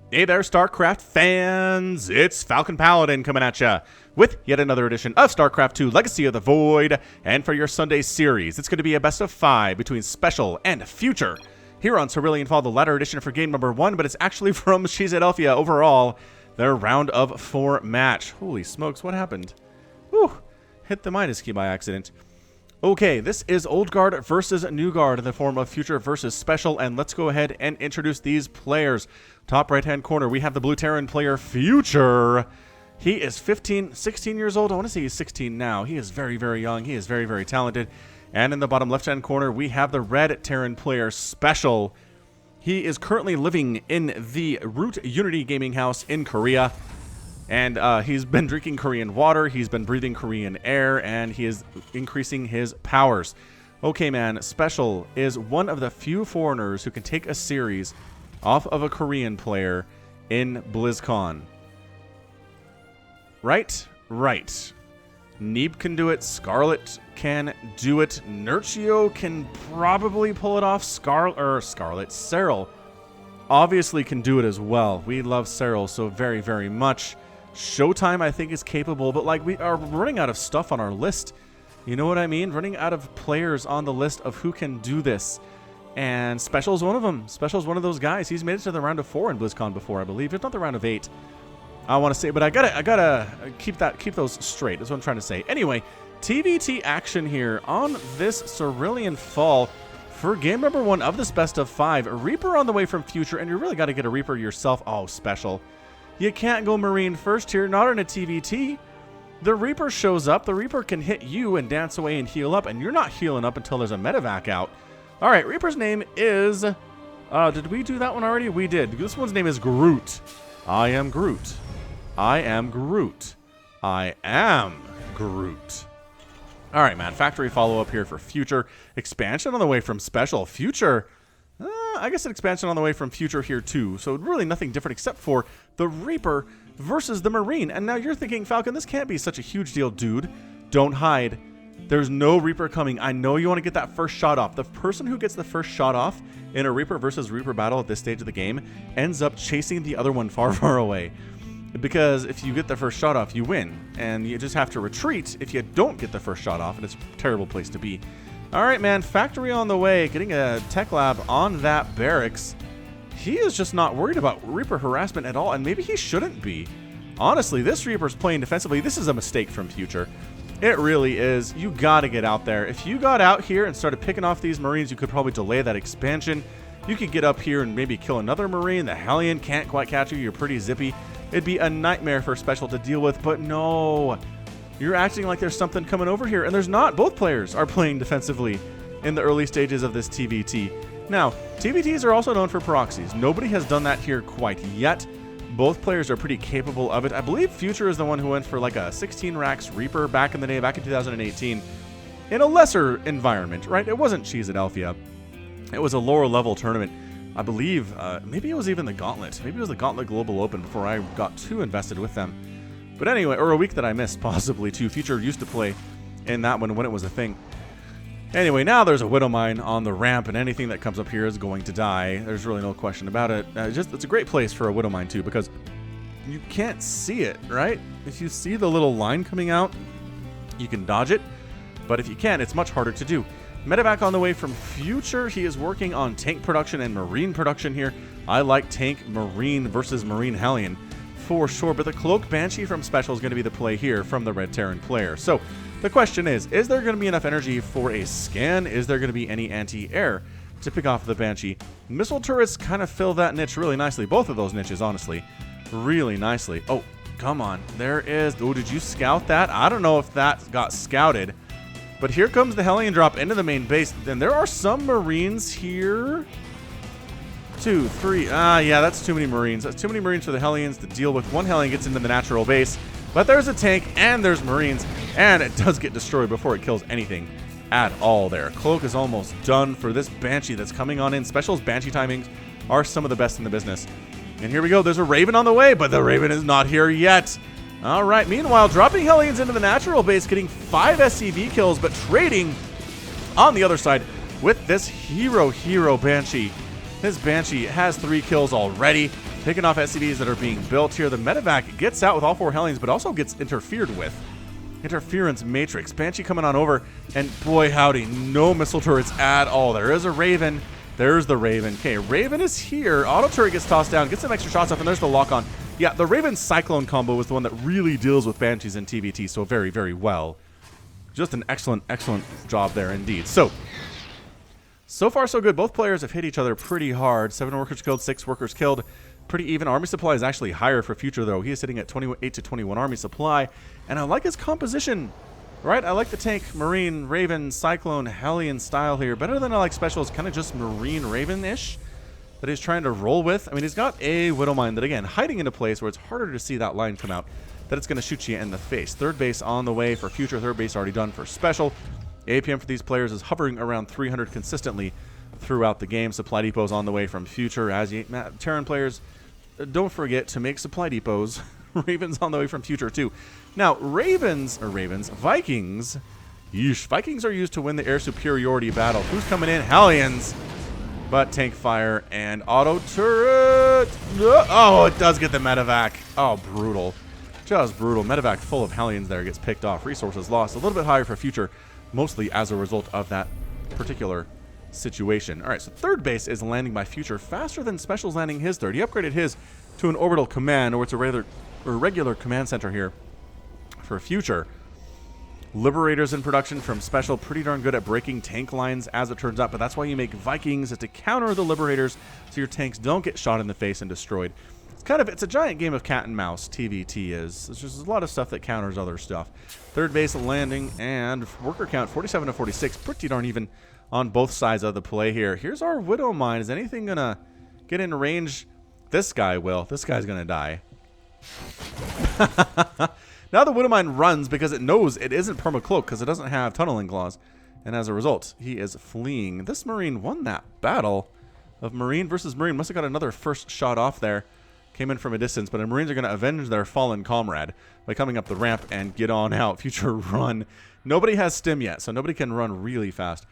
Hey there, StarCraft fans! It's Falcon Paladin coming at ya with yet another edition of StarCraft2 Legacy of the Void. And for your Sunday series, it's going to be a best of 5 between Special and Future here on Cerulean Fall, the latter edition for game number 1, but it's actually from Cheeseadelphia overall, their round of 4 match. Holy smokes, what happened? Whew, hit the minus key by accident. Okay, this is Old Guard versus New Guard in the form of Future versus Special, and let's go ahead and introduce these players. Top right-hand corner, we have the Blue Terran player, Future. He is 16 years old. I want to say he's 16 now. He is very, very young. He is very, very talented. And in the bottom left-hand corner, we have the Red Terran player, Special. He is currently living in the Root Unity Gaming House in Korea. And he's been drinking Korean water, he's been breathing Korean air, and he is increasing his powers. Okay, man, Special is one of the few foreigners who can take a series off of a Korean player in BlizzCon. Right? Right. Neeb can do it, Scarlet can do it, Nurchio can probably pull it off, Serral obviously can do it as well. We love Serral so very, very much. Showtime, I think, is capable, but like we are running out of stuff on our list. You know what I mean? Running out of players on the list of who can do this. And Special's one of them. Special's one of those guys. He's made it to the round of 4 in BlizzCon before, I believe. If not the round of 8. I want to say, but I gotta keep those straight. That's what I'm trying to say. Anyway, TVT action here on this Cerulean Fall for game number 1 of this best of 5. A Reaper on the way from Future, and you really got to get a Reaper yourself. Oh, Special. You can't go Marine first here, not in a TVT. The Reaper shows up. The Reaper can hit you and dance away and heal up, and you're not healing up until there's a medevac out. All right, Reaper's name is... did we do that one already? We did. This one's name is Groot. I am Groot. I am Groot. I am Groot. All right, man. Factory follow-up here for Future. Expansion on the way from Special. Future... I guess an expansion on the way from Future here too, so really nothing different except for the Reaper versus the Marine. And now you're thinking, Falcon, this can't be such a huge deal, dude. Don't hide. There's no Reaper coming. I know you want to get that first shot off. The person who gets the first shot off in a Reaper versus Reaper battle at this stage of the game ends up chasing the other one far, far away. Because if you get the first shot off, you win. And you just have to retreat if you don't get the first shot off, and it's a terrible place to be. Alright, man, Factory on the way, getting a tech lab on that barracks. He is just not worried about Reaper harassment at all, and maybe he shouldn't be. Honestly, this Reaper's playing defensively. This is a mistake from Future. It really is. You gotta get out there. If you got out here and started picking off these Marines, you could probably delay that expansion. You could get up here and maybe kill another Marine. The Hellion can't quite catch you. You're pretty zippy. It'd be a nightmare for Special to deal with, but no. You're acting like there's something coming over here, and there's not. Both players are playing defensively in the early stages of this TVT. Now, TVTs are also known for proxies. Nobody has done that here quite yet. Both players are pretty capable of it. I believe Future is the one who went for like a 16 racks Reaper back in the day, back in 2018, in a lesser environment, right? It wasn't Cheeseadelphia. It was a lower level tournament. I believe maybe it was even the Gauntlet. Maybe it was the Gauntlet Global Open before I got too invested with them. But anyway, or a week that I missed, possibly, too. Future used to play in that one when it was a thing. Anyway, now there's a Widow Mine on the ramp, and anything that comes up here is going to die. There's really no question about it. It's a great place for a Widow Mine, too, because you can't see it, right? If you see the little line coming out, you can dodge it. But if you can't, it's much harder to do. Medevac on the way from Future. He is working on tank production and Marine production here. I like tank Marine versus Marine Hellion for sure, but the Cloak Banshee from Special is going to be the play here from the Red Terran player. So the question is there going to be enough energy for a scan? Is there going to be any anti-air to pick off the Banshee? Missile turrets kind of fill that niche really nicely. Both of those niches, honestly, really nicely. Oh, come on. There is... Oh, did you scout that? I don't know if that got scouted. But here comes the Hellion drop into the main base. And there are some Marines here. 2, 3. Yeah, that's too many Marines. That's too many Marines for the Hellions to deal with. One Hellion gets into the natural base, but there's a tank and there's Marines, and it does get destroyed before it kills anything at all there. Cloak is almost done for this Banshee that's coming on in. Special's Banshee timings are some of the best in the business. And here we go. There's a Raven on the way, but the Raven is not here yet. All right. Meanwhile, dropping Hellions into the natural base, getting 5 SCV kills, but trading on the other side with this hero Banshee. His Banshee has 3 kills already. Picking off SCVs that are being built here. The medevac gets out with all 4 Hellions, but also gets interfered with. Interference Matrix. Banshee coming on over, and boy howdy, no missile turrets at all. There is a Raven. There's the Raven. Okay, Raven is here. Auto turret gets tossed down, gets some extra shots off, and there's the lock-on. Yeah, the Raven Cyclone combo was the one that really deals with Banshees in TVT so very, very well. Just an excellent, excellent job there indeed. So far so good. Both players have hit each other pretty hard. 7 workers killed, 6 workers killed. Pretty even. Army supply is actually higher for Future, though. He is sitting at 28 to 21 army supply. And I like his composition, right? I like the tank, Marine, Raven, Cyclone, Hellion style here. Better than I like Special's kind of just Marine Raven-ish that he's trying to roll with. I mean, he's got a Widowmine that, again, hiding in a place where it's harder to see that line come out, that it's going to shoot you in the face. Third base on the way for Future. Third base already done for Special. APM for these players is hovering around 300 consistently throughout the game. Supply depots on the way from Future. As you, Terran players, don't forget to make supply depots. Ravens on the way from Future too. Now, Vikings. Yeesh. Vikings are used to win the air superiority battle. Who's coming in? Hellions. But tank fire and auto turret. Oh, it does get the medevac. Oh, brutal. Just brutal. Medevac full of Hellions there gets picked off. Resources lost. A little bit higher for Future, mostly as a result of that particular situation. All right, so third base is landing by Future faster than Special's landing his third. He upgraded his to an orbital command, or it's a regular command center here for Future. Liberators in production from Special, pretty darn good at breaking tank lines as it turns out, but that's why you make Vikings, is to counter the Liberators so your tanks don't get shot in the face and destroyed. It's a giant game of cat and mouse, TVT is. There's just a lot of stuff that counters other stuff. Third base landing, and worker count 47 to 46, pretty darn even on both sides of the play here. Here's our Widowmine. Is anything going to get in range? This guy will. This guy's going to die. Now the Widowmine runs because it knows it isn't permacloak because it doesn't have tunneling claws. And as a result, he is fleeing. This Marine won that battle of Marine versus Marine. Must have got another first shot off there. Came in from a distance, but the Marines are going to avenge their fallen comrade by coming up the ramp and get on out. Future run. Nobody has stim yet, so nobody can run really fast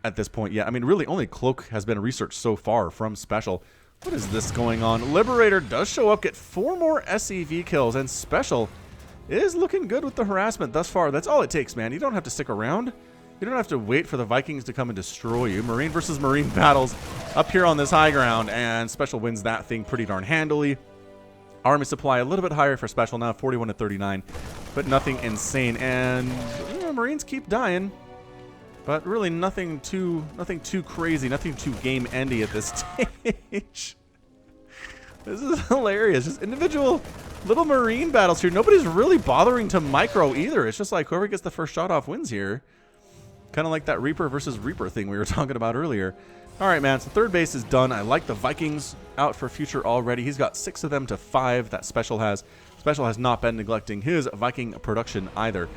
at this point yet. I mean, really, only Cloak has been researched so far from Special. What is this going on? Liberator does show up, get 4 more SCV kills, and Special is looking good with the harassment thus far. That's all it takes, man. You don't have to stick around. You don't have to wait for the Vikings to come and destroy you. Marine versus Marine battles up here on this high ground, and Special wins that thing pretty darn handily. Army supply a little bit higher for Special now, 41 to 39, but nothing insane. And Marines keep dying, but really nothing too crazy, nothing too game-endy at this stage. This is hilarious. Just individual little Marine battles here. Nobody's really bothering to micro either. It's just like whoever gets the first shot off wins here. Kind of like that Reaper versus Reaper thing we were talking about earlier. All right, man, so third base is done. I like the Vikings out for Future already. He's got 6 of them to 5 that Special has. Special has not been neglecting his Viking production either.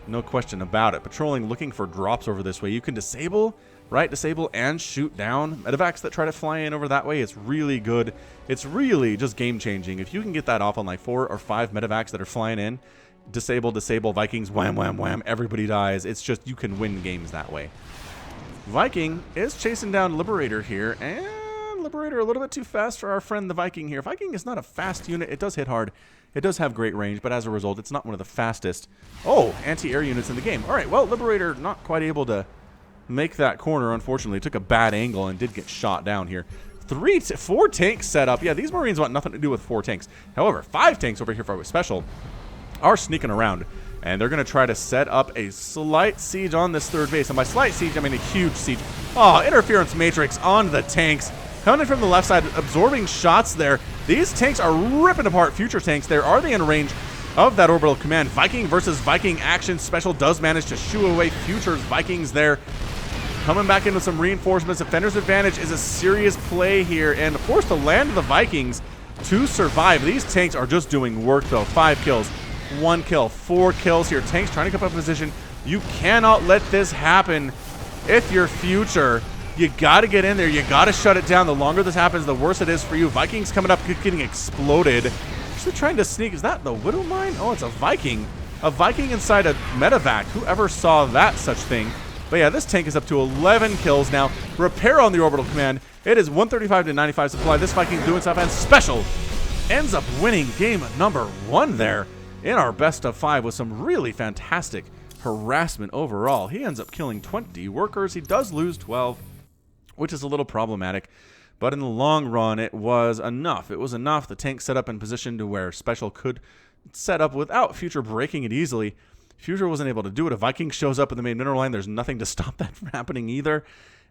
No question about it. Patrolling, looking for drops over this way. You can disable, right? Disable and shoot down medevacs that try to fly in over that way. It's really good. It's really just game-changing. If you can get that off on like 4 or 5 medevacs that are flying in, disable, Vikings, wham, wham, wham, everybody dies. It's just, you can win games that way. Viking is chasing down Liberator here, and Liberator a little bit too fast for our friend the Viking here. Viking is not a fast unit. It does hit hard. It does have great range, but as a result, it's not one of the fastest, anti-air units in the game. All right, well, Liberator not quite able to make that corner, unfortunately. Took a bad angle and did get shot down here. 4 tanks set up. Yeah, these Marines want nothing to do with 4 tanks. However, 5 tanks over here for Special are sneaking around, and they're going to try to set up a slight siege on this third base. And by slight siege, I mean a huge siege. Oh, interference matrix on the tanks. Coming from the left side, absorbing shots there. These tanks are ripping apart Future tanks there. Are they in range of that orbital command? Viking versus Viking action. Special does manage to shoo away Future's Vikings there. Coming back in with some reinforcements. Defender's advantage is a serious play here, and forced to land the Vikings to survive. These tanks are just doing work, though. 5 kills. 1 kill, 4 kills here. Tanks trying to come up in position. You cannot let this happen if you're Future. You got to get in there. You got to shut it down. The longer this happens, the worse it is for you. Vikings coming up, getting exploded. Actually trying to sneak. Is that the Widowmine? Oh, it's a Viking. A Viking inside a medevac. Whoever saw that such thing? But yeah, this tank is up to 11 kills now. Repair on the orbital command. It is 135 to 95 supply. This Viking's doing stuff, and Special ends up winning game number 1 there in our best of 5 with some really fantastic harassment overall. He ends up killing 20 workers. He does lose 12, which is a little problematic. But in the long run, it was enough. It was enough. The tank set up in position to where Special could set up without Future breaking it easily. Future wasn't able to do it. A Viking shows up in the main mineral line. There's nothing to stop that from happening either.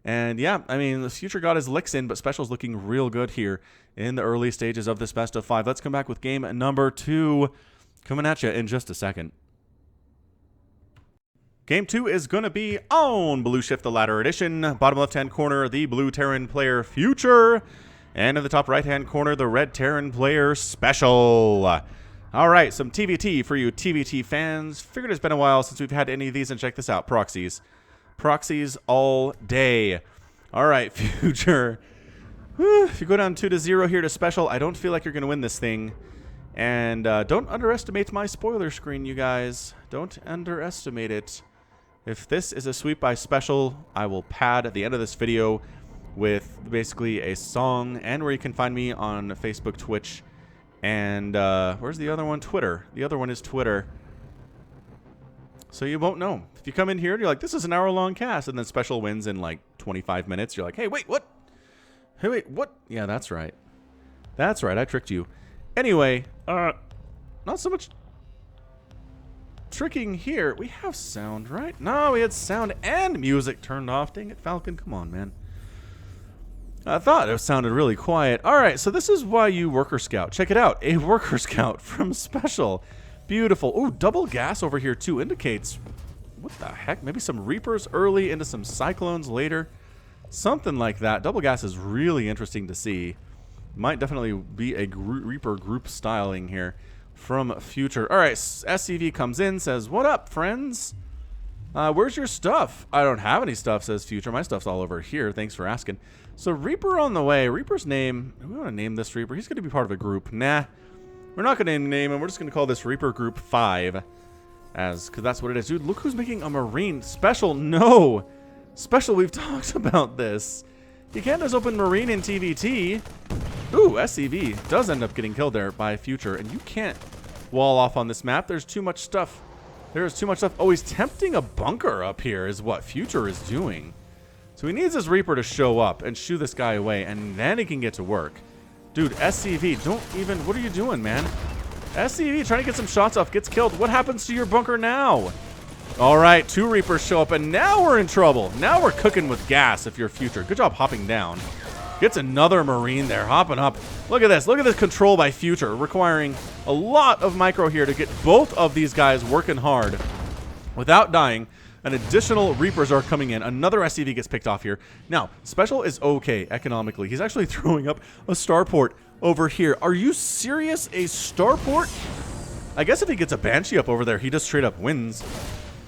And yeah, I mean, the Future got his licks in, but Special's looking real good here in the early stages of this best of 5. Let's come back with game number 2 coming at you in just a second. Game 2 is going to be on Blue Shift the Ladder Edition. Bottom left-hand corner, the blue Terran player Future. And in the top right-hand corner, the red Terran player Special. All right, some TVT for you TVT fans. Figured it's been a while since we've had any of these, and check this out, proxies. Proxies all day. All right, Future. If you go down 2-0 here to Special, I don't feel like you're going to win this thing. And don't underestimate my spoiler screen, you guys. Don't underestimate it. If this is a sweep by Special, I will pad at the end of this video with basically a song and where you can find me on Facebook, Twitch, and where's the other one? Twitter. The other one is Twitter. So you won't know. If you come in here and you're like, this is an hour-long cast, and then Special wins in like 25 minutes, you're like, hey, wait, what? Hey, wait, what? Yeah, that's right. That's right, I tricked you. Anyway, not so much tricking here. We have sound, right? No, we had sound and music turned off. Dang it, Falcon. Come on, man. I thought it sounded really quiet. All right, so this is why you Worker Scout. Check it out. A Worker Scout from Special. Beautiful. Ooh, double gas over here, too. Indicates, what the heck? Maybe some Reapers early into some Cyclones later. Something like that. Double gas is really interesting to see. Might definitely be a Reaper group styling here from Future. All right, SCV comes in, says, what up, friends? Where's your stuff? I don't have any stuff, says Future. My stuff's all over here. Thanks for asking. So Reaper on the way. Reaper's name, we want to name this Reaper. He's going to be part of a group. Nah, we're not going to name him. We're just going to call this Reaper Group 5, because that's what it is. Dude, look who's making a Marine. Special, no. Special, we've talked about this. You can't just open Marine in TVT. Ooh, SCV does end up getting killed there by Future, and you can't wall off on this map. There's too much stuff. There's too much stuff. Oh, he's tempting a bunker up here is what Future is doing. So he needs his Reaper to show up and shoo this guy away, and then he can get to work. Dude, SCV, don't even... What are you doing, man? SCV trying to get some shots off, gets killed. What happens to your bunker now? All right, 2 Reapers show up, and now we're in trouble. Now we're cooking with gas if you're Future. Good job hopping down. Gets another Marine there, hopping up. Look at this. Look at this control by Future, requiring a lot of micro here to get both of these guys working hard without dying. And additional Reapers are coming in. Another SCV gets picked off here. Now, Special is okay economically. He's actually throwing up a starport over here. Are you serious? A starport? I guess if he gets a Banshee up over there, he just straight up wins.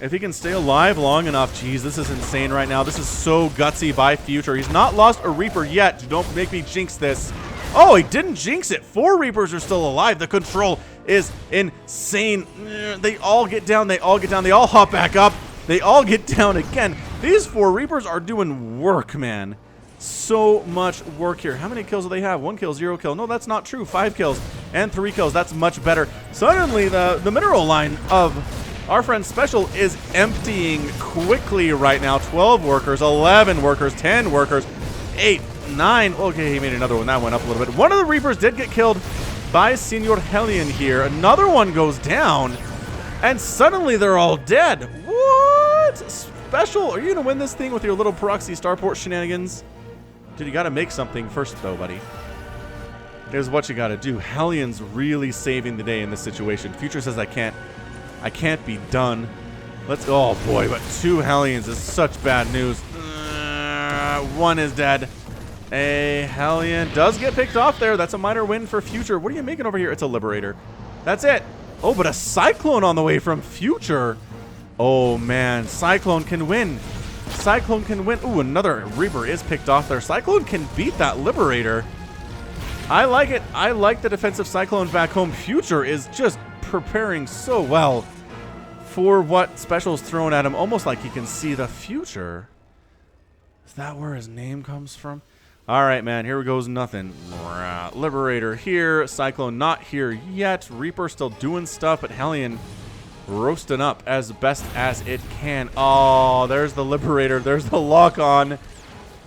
If he can stay alive long enough. Jeez, this is insane right now. This is so gutsy by Future. He's not lost a Reaper yet. Don't make me jinx this. Oh, he didn't jinx it. 4 Reapers are still alive. The control is insane. They all get down. They all get down. They all hop back up. They all get down again. These 4 Reapers are doing work, man. So much work here. How many kills do they have? 1 kill, 0 kill. No, that's not true. 5 kills and 3 kills. That's much better. Suddenly, the mineral line of our friend Special is emptying quickly right now. 12 workers, 11 workers, 10 workers, 8, 9. Okay, he made another one. That went up a little bit. One of the Reapers did get killed by Senior Hellion here. Another one goes down, and suddenly they're all dead. What? Special, are you going to win this thing with your little proxy starport shenanigans? Dude, you got to make something first, though, buddy. Here's what you got to do. Hellion's really saving the day in this situation. Future says I can't be done. Let's... Oh, boy, but 2 Hellions is such bad news. 1 is dead. A Hellion does get picked off there. That's a minor win for Future. What are you making over here? It's a Liberator. That's it. Oh, but a Cyclone on the way from Future. Oh, man. Cyclone can win. Cyclone can win. Ooh, another Reaper is picked off there. Cyclone can beat that Liberator. I like it. I like the defensive Cyclone back home. Future is just preparing so well for what Special's thrown at him. Almost like he can see the future. Is that where his name comes from? All right, man, here goes nothing. Liberator here. Cyclone not here yet. Reaper still doing stuff, but Hellion roasting up as best as it can. Oh, there's the Liberator. There's the lock-on.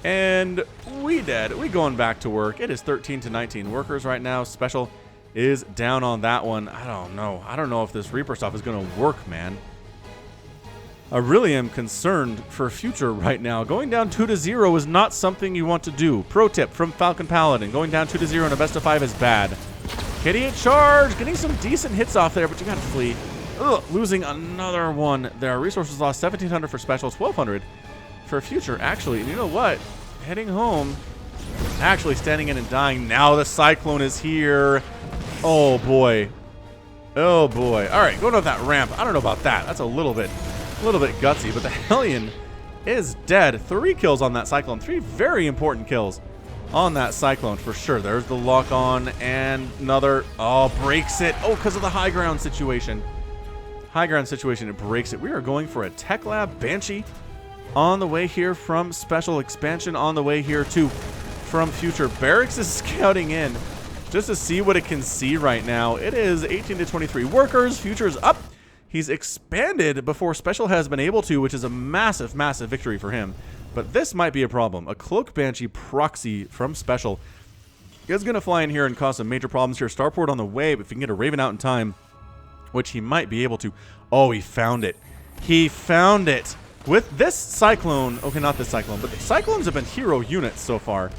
And we dead. We going back to work. It is 13 to 19 workers right now. Special is down on that one. I don't know. I don't know if this Reaper stuff is going to work, man. I really am concerned for future right now. Going down 2-0 is not something you want to do. Pro tip from Falcon Paladin. Going down 2-0 in a best of 5 is bad. Idiot charge. Getting some decent hits off there, but you got to flee. Ugh, losing another one there. Resources lost 1,700 for special, 1,200 for future. Actually, you know what? Heading home. Actually standing in and dying. Now the Cyclone is here. Oh, boy. Oh, boy. All right, going up that ramp. I don't know about that. That's a little bit gutsy, but the Hellion is dead. 3 kills on that Cyclone. 3 very important kills on that Cyclone for sure. There's the lock on and another. Oh, breaks it. Oh, because of the high ground situation. High ground situation, it breaks it. We are going for a Tech Lab Banshee on the way here from Special. Expansion on the way here too from Future. Barracks is scouting in just to see what it can see right now. It is 18 to 23 workers. Future's up. He's expanded before Special has been able to, which is a massive, massive victory for him. But this might be a problem. A Cloak Banshee proxy from Special is going to fly in here and cause some major problems here. Starport on the way, but if he can get a Raven out in time, which he might be able to. Oh, he found it. He found it. With this Cyclone, okay, not this Cyclone, but the Cyclones have been hero units so far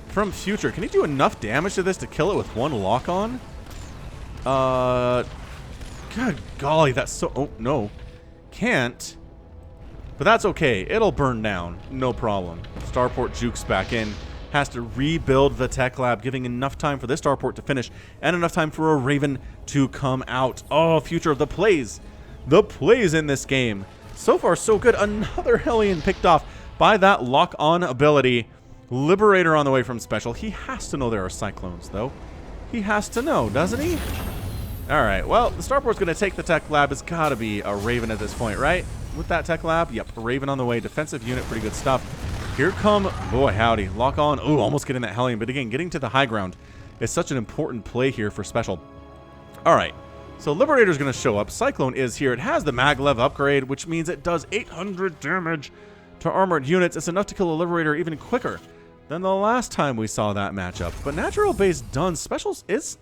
from Future. Can he do enough damage to this to kill it with one lock-on? God golly, that's so... Oh, no. Can't. But that's okay. It'll burn down. No problem. Starport jukes back in. Has to rebuild the Tech Lab, giving enough time for this Starport to finish and enough time for a Raven to come out. Oh, Future, the plays. The plays in this game. So far, so good. Another Hellion picked off by that lock-on ability. Liberator on the way from Special. He has to know there are Cyclones, though. He has to know, doesn't he? Alright, well, the Starport's going to take the Tech Lab. It's got to be a Raven at this point, right? With that Tech Lab? Yep, a Raven on the way. Defensive unit, pretty good stuff. Here come, boy, howdy. Lock on. Ooh, almost getting that Hellion. But again, getting to the high ground is such an important play here for Special. Alright, so Liberator's going to show up. Cyclone is here. It has the Maglev upgrade, which means it does 800 damage to armored units. It's enough to kill a Liberator even quicker than the last time we saw that matchup. But natural base done. Specials is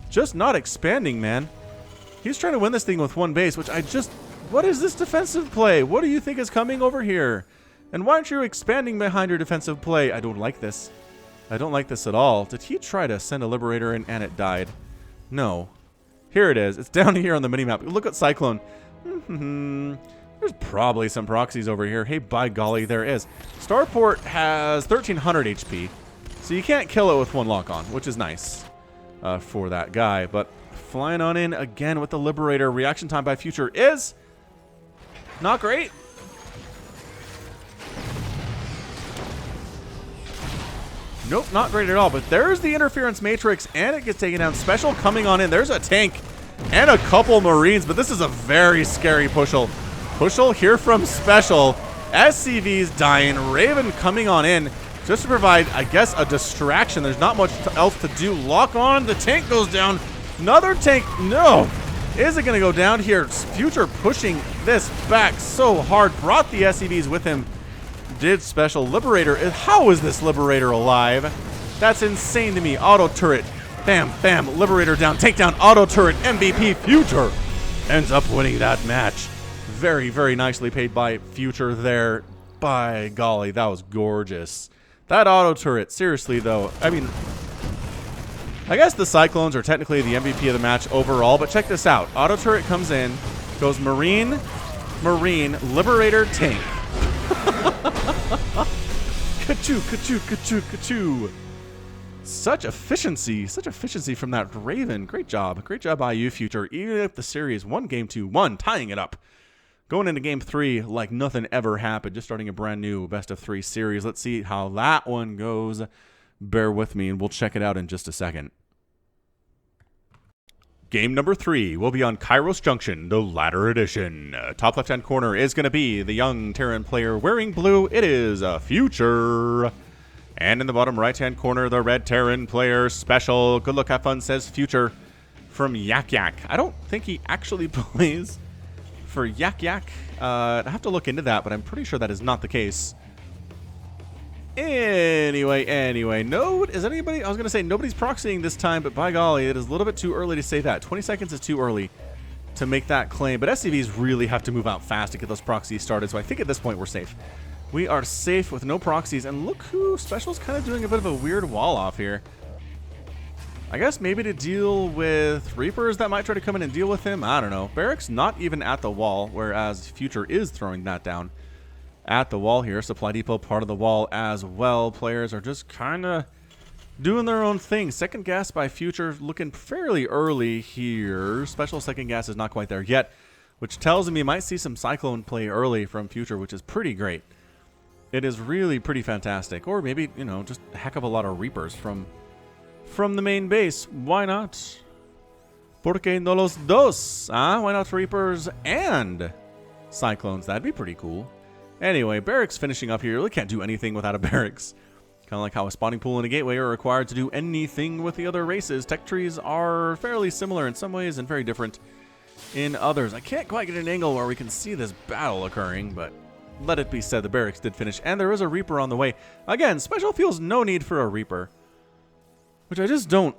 just not expanding, man. He's trying to win this thing with one base, which I just... What is this defensive play? What do you think is coming over here? And why aren't you expanding behind your defensive play? I don't like this. I don't like this at all. Did he try to send a Liberator in and it died? No. Here it is. It's down here on the minimap. Look at Cyclone. There's probably some proxies over here. Hey, by golly, there is. Starport has 1,300 HP, so you can't kill it with one lock-on, which is nice for that guy. But flying on in again with the Liberator. Reaction time by Future is not great. Nope, not great at all. But there's the Interference Matrix, and it gets taken down. Special coming on in. There's a tank and a couple Marines, but this is a very scary Pushel. Pushel here from Special. SCV's dying. Raven coming on in just to provide, I guess, a distraction. There's not much else to do. Lock on. The tank goes down. Another tank. No. Is it going to go down here? Future pushing this back so hard. Brought the SCVs with him. Did Special. Liberator. How is this Liberator alive? That's insane to me. Auto turret. Bam, bam. Liberator down. Takedown. Auto turret. MVP. Future ends up winning that match. Very, very nicely paid by Future there. By golly, that was gorgeous. That auto turret. Seriously, though. I mean, I guess the Cyclones are technically the MVP of the match overall, but check this out. Auto turret comes in, goes Marine, Marine, Liberator, tank. Ka-choo, ka-choo, ka-choo, ka-choo. Such efficiency from that Raven. Great job by you, Future. Even if the series 1-2-1, tying it up. Going into game 3 like nothing ever happened. Just starting a brand new best of 3 series. Let's see how that one goes. Bear with me and we'll check it out in just a second. Game number 3 will be on Kairos Junction, the ladder edition. Top left-hand corner is going to be the young Terran player wearing blue. It is a Future. And in the bottom right-hand corner, the Red Terran player special. Good luck, have fun, says Future from Yak Yak. I don't think he actually plays for Yak Yak. I have to look into that, but I'm pretty sure that is not the case. Anyway, no, is anybody, I was going to say nobody's proxying this time, but by golly, it is a little bit too early to say that. 20 seconds is too early to make that claim, but SCVs really have to move out fast to get those proxies started, so I think at this point we're safe. We are safe with no proxies, and look who Special's kind of doing a bit of a weird wall off here. I guess maybe to deal with Reapers that might try to come in and deal with him. I don't know. Barracks not even at the wall, whereas Future is throwing that down at the wall here. Supply depot part of the wall as well. Players are just kind of doing their own thing. Second gas by Future looking fairly early here. Special second gas is not quite there yet, which tells me you might see some Cyclone play early from Future, which is pretty great. It is really pretty fantastic. Or maybe, you know, just a heck of a lot of Reapers from the main base. Why not? ¿Por qué no los dos? Why not Reapers and Cyclones? That'd be pretty cool. Anyway, Barracks finishing up here. Really can't do anything without a Barracks. Kind of like how a spawning pool and a gateway are required to do anything with the other races. Tech trees are fairly similar in some ways and very different in others. I can't quite get an angle where we can see this battle occurring, but let it be said, the Barracks did finish, and there is a Reaper on the way. Again, Special feels no need for a Reaper, which I just don't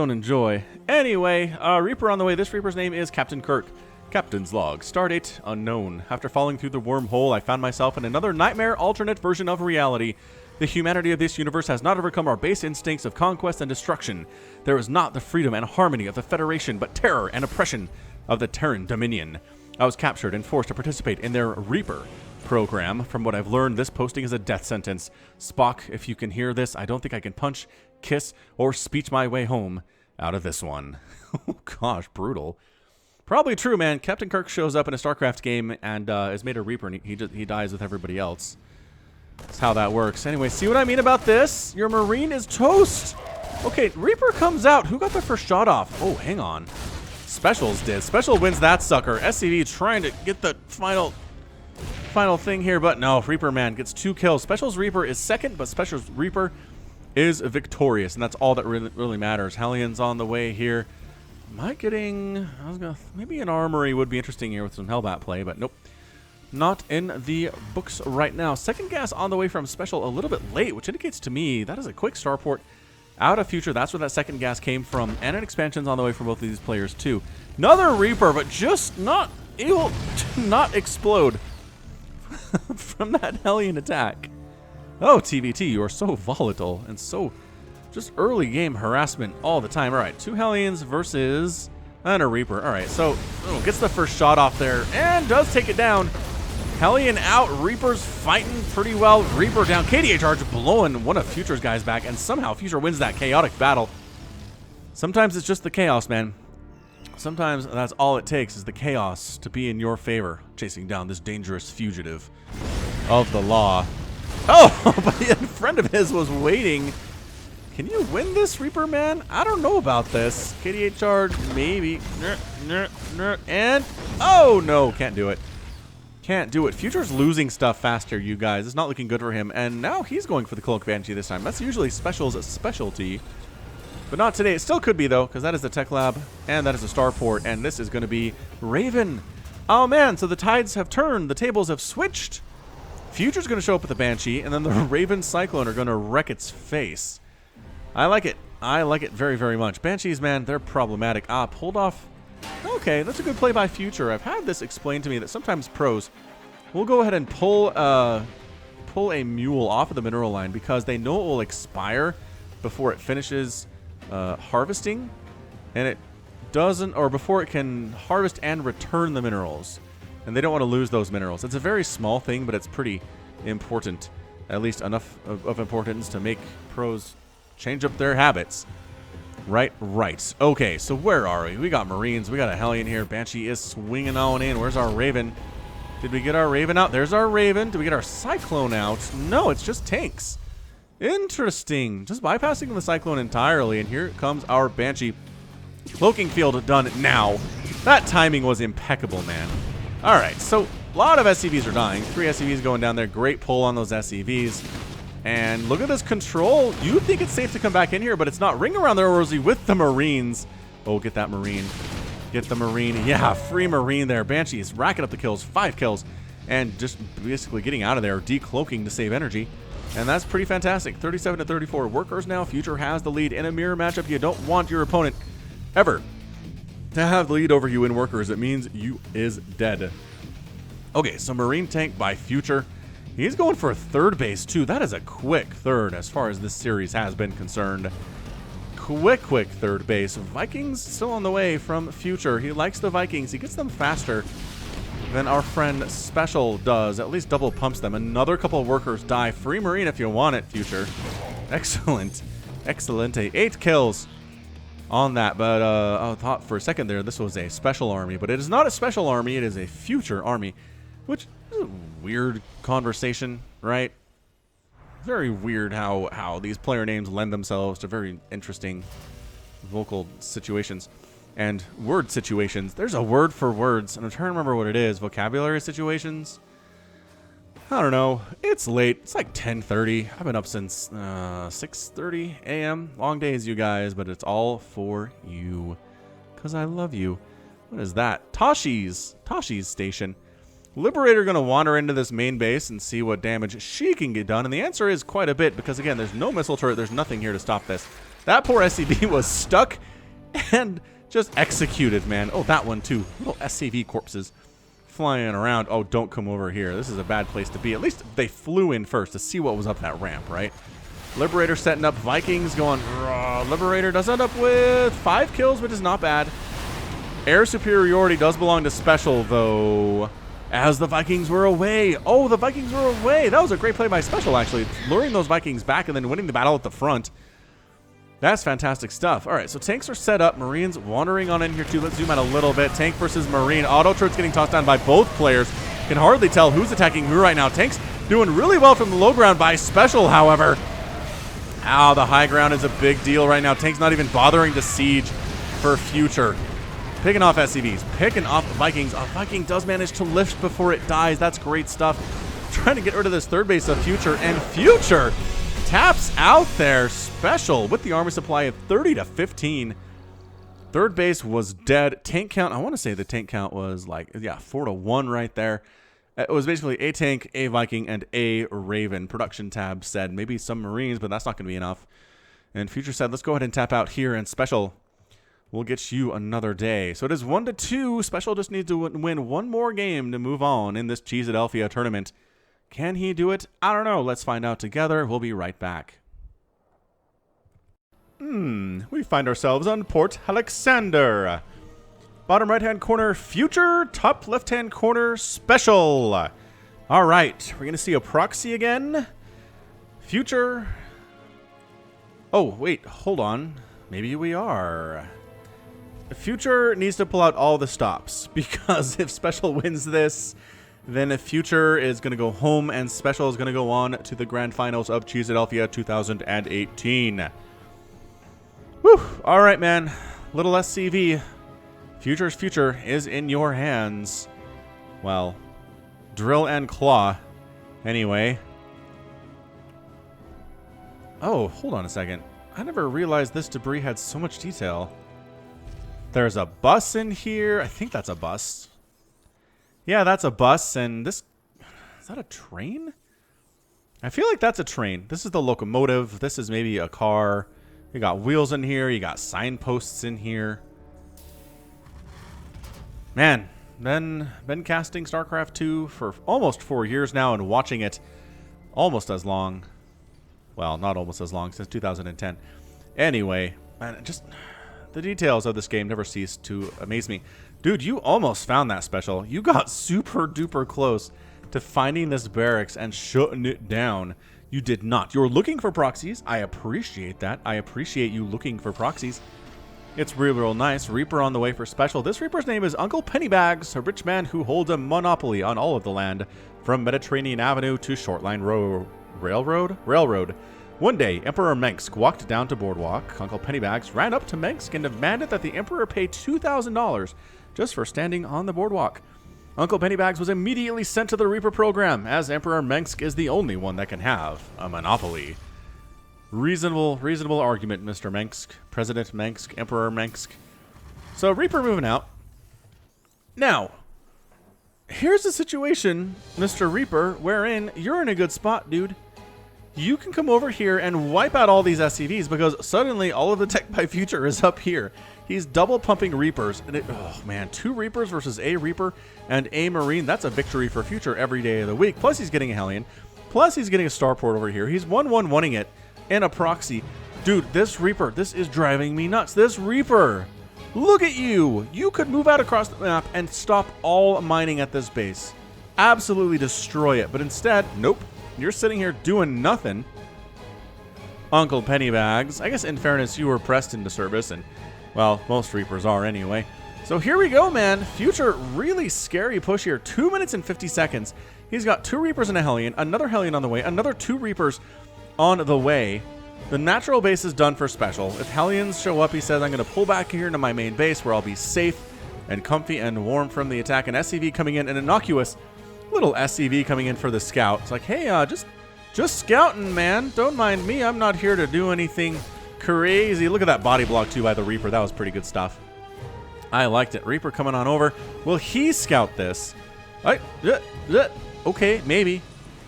enjoy. Anyway, Reaper on the way. This Reaper's name is Captain Kirk. Captain's log. Stardate unknown. After falling through the wormhole, I found myself in another nightmare alternate version of reality. The humanity of this universe has not overcome our base instincts of conquest and destruction. There is not the freedom and harmony of the Federation, but terror and oppression of the Terran Dominion. I was captured and forced to participate in their Reaper program. From what I've learned, this posting is a death sentence. Spock, if you can hear this, I don't think I can punch, kiss, or speech my way home out of this one. Oh gosh, brutal. Probably true, man. Captain Kirk shows up in a StarCraft game and is made a Reaper, and he dies with everybody else. That's how that works. Anyway, see what I mean about this? Your Marine is toast. Okay, Reaper comes out. Who got the first shot off? Oh, hang on. Specials did. Special wins that sucker. SCV trying to get the final thing here, but no. Reaper, man, gets 2 kills. Special's Reaper is second, but Special's Reaper is victorious, and that's all that really matters. Hellions on the way here. Am I getting... maybe an armory would be interesting here with some Hellbat play, but nope. Not in the books right now. Second gas on the way from Special a little bit late, which indicates to me that is a quick starport out of Future. That's where that second gas came from. And an expansion's on the way for both of these players, too. Another Reaper, but just not able to not explode from that Hellion attack. Oh, TVT, you are so volatile and so... just early game harassment all the time. All right, 2 Hellions versus and a Reaper. All right, so gets the first shot off there and does take it down. Hellion out. Reaper's fighting pretty well. Reaper down. KDA charge blowing one of Future's guys back, and somehow Future wins that chaotic battle. Sometimes it's just the chaos, man. Sometimes that's all it takes is the chaos to be in your favor, chasing down this dangerous fugitive of the law. Oh, but a friend of his was waiting. Can you win this, Reaper, man? I don't know about this. KDA charge, maybe. And, oh, no, can't do it. Can't do it. Future's losing stuff faster, you guys. It's not looking good for him. And now he's going for the Cloak Banshee this time. That's usually Special's specialty. But not today. It still could be, though, because that is the Tech Lab, and that is a Starport, and this is going to be Raven. Oh, man, so the tides have turned. The tables have switched. Future's going to show up with the Banshee, and then the Raven Cyclone are going to wreck its face. I like it. I like it very, very much. Banshees, man, they're problematic. Pulled off. Okay, that's a good play by Future. I've had this explained to me that sometimes pros will go ahead and pull a mule off of the mineral line because they know it will expire before it finishes harvesting, and it doesn't, or before it can harvest and return the minerals, and they don't want to lose those minerals. It's a very small thing, but it's pretty important, at least enough of importance to make pros change up their habits. Right. Okay, so where are we? We got Marines. We got a Hellion here. Banshee is swinging on in. Where's our Raven? Did we get our Raven out? There's our Raven. Did we get our Cyclone out? No, it's just tanks. Interesting. Just bypassing the Cyclone entirely, and here comes our Banshee. Cloaking field done now. That timing was impeccable, man. All right, so a lot of SCVs are dying. 3 SCVs going down there. Great pull on those SCVs. And look at this control. You think it's safe to come back in here, but it's not. Ring around there, Rosie, with the Marines. Oh, get that Marine. Get the Marine. Yeah, free Marine there. Banshee is racking up the kills. 5 kills. And just basically getting out of there, decloaking to save energy. And that's pretty fantastic. 37 to 34. Workers now. Future has the lead in a mirror matchup. You don't want your opponent ever to have the lead over you in workers. It means you is dead. Okay, so Marine tank by Future. He's going for a third base, too. That is a quick third as far as this series has been concerned. Quick third base. Vikings still on the way from Future. He likes the Vikings. He gets them faster than our friend Special does. At least double pumps them. Another couple of workers die. Free Marine if you want it, Future. Excellent. Excellent. 8 kills on that. But I thought for a second there this was a special army. But it is not a special army. It is a Future army. Which is a weird conversation, right? Very weird how these player names lend themselves to very interesting vocal situations and word situations. There's a word for words, and I'm trying to remember what it is. Vocabulary situations? I don't know. It's late. It's like 10:30. I've been up since 6:30 a.m. Long days, you guys, but it's all for you. Because I love you. What is that? Tashi's station. Liberator going to wander into this main base and see what damage she can get done. And the answer is quite a bit because, again, there's no missile turret. There's nothing here to stop this. That poor SCV was stuck and just executed, man. Oh, that one, too. Little SCV corpses flying around. Oh, don't come over here. This is a bad place to be. At least they flew in first to see what was up that ramp, right? Liberator setting up. Vikings going. Liberator does end up with 5 kills, which is not bad. Air superiority does belong to Special, though. As the Vikings were away. Oh, the Vikings were away. That was a great play by Special, actually. Luring those Vikings back and then winning the battle at the front. That's fantastic stuff. All right, so tanks are set up. Marines wandering on in here, too. Let's zoom out a little bit. Tank versus Marine. Auto turrets getting tossed down by both players. Can hardly tell who's attacking who right now. Tank's doing really well from the low ground by Special, however. Ow, the high ground is a big deal right now. Tank's not even bothering to siege for Future. Picking off SCVs, picking off Vikings. A Viking does manage to lift before it dies. That's great stuff. Trying to get rid of this third base of Future, and Future taps out there. Special with the armor supply of 30 to 15. Third base was dead. Tank count, I want to say the tank count was like, yeah, 4 to 1 right there. It was basically a tank, a Viking, and a Raven. Production tab said maybe some Marines, but that's not going to be enough. And Future said, let's go ahead and tap out here, and Special we'll get you another day. So it is 1 to 2. Special just needs to win one more game to move on in this Cheeseadelphia tournament. Can he do it? I don't know. Let's find out together. We'll be right back. We find ourselves on Port Alexander. Bottom right-hand corner, Future. Top left-hand corner, Special. All right. We're going to see a proxy again. Future. Oh, wait. Hold on. Maybe we are. Future needs to pull out all the stops because if Special wins this, then the Future is going to go home and Special is going to go on to the grand finals of Cheeseadelphia 2018. Whew. All right, man. Little SCV. Future's future is in your hands. Well, drill and claw. Anyway. Oh, hold on a second. I never realized this debris had so much detail. There's a bus in here. I think that's a bus. Yeah, that's a bus. And this... Is that a train? I feel like that's a train. This is the locomotive. This is maybe a car. You got wheels in here. You got signposts in here. Man, been casting StarCraft 2 for almost 4 years now and watching it almost as long. Well, not almost as long, since 2010. Anyway, man, just... The details of this game never cease to amaze me. Dude, you almost found that Special. You got super duper close to finding this barracks and shutting it down. You did not. You're looking for proxies. I appreciate that. I appreciate you looking for proxies. It's real nice. Reaper on the way for Special. This Reaper's name is Uncle Pennybags, a rich man who holds a monopoly on all of the land, from Mediterranean Avenue to Shortline Railroad. One day, Emperor Mengsk walked down to Boardwalk. Uncle Pennybags ran up to Mengsk and demanded that the Emperor pay $2,000 just for standing on the boardwalk. Uncle Pennybags was immediately sent to the Reaper program, as Emperor Mengsk is the only one that can have a monopoly. Reasonable argument, Mr. Mengsk. President Mengsk, Emperor Mengsk. So, Reaper moving out. Now, here's the situation, Mr. Reaper, wherein you're in a good spot, dude. You can come over here and wipe out all these SCVs because suddenly all of the tech by Future is up here. He's double pumping Reapers. And oh man, 2 Reapers versus a Reaper and a Marine. That's a victory for Future every day of the week. Plus he's getting a Hellion. Plus he's getting a Starport over here. He's 1-1-1-ing it and a proxy. Dude, this Reaper, this is driving me nuts. This Reaper, look at you. You could move out across the map and stop all mining at this base. Absolutely destroy it. But instead, nope. You're sitting here doing nothing. Uncle Pennybags. I guess in fairness, you were pressed into service, and, well, most Reapers are anyway. So here we go, man. Future, really scary push here. 2 minutes and 50 seconds. He's got 2 Reapers and a Hellion, another Hellion on the way, another 2 Reapers on the way. The natural base is done for special. If Hellions show up, he says, I'm going to pull back here into my main base where I'll be safe and comfy and warm from the attack. An SCV coming in, an innocuous little SCV coming in for the scout. It's like, hey, just scouting, man. Don't mind me. I'm not here to do anything crazy. Look at that body block, too, by the Reaper. That was pretty good stuff. I liked it. Reaper coming on over. Will he scout this? Okay, maybe.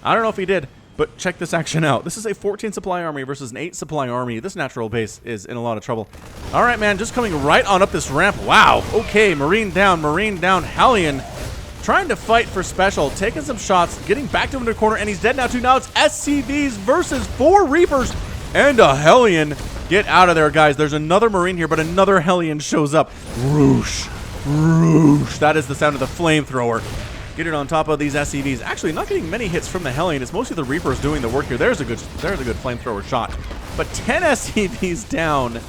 I don't know if he did, but check this action out. This is a 14 supply army versus an 8 supply army. This natural base is in a lot of trouble. All right, man, just coming right on up this ramp. Wow. Okay, Marine down, Hellion. Trying to fight for special, taking some shots, getting back to him in the corner, and he's dead now too. Now it's SCVs versus 4 Reapers and a Hellion. Get out of there, guys. There's another Marine here, but another Hellion shows up. Roosh. Roosh. That is the sound of the flamethrower. Get it on top of these SCVs. Actually, not getting many hits from the Hellion. It's mostly the Reapers doing the work here. There's a good flamethrower shot. But 10 SCVs down.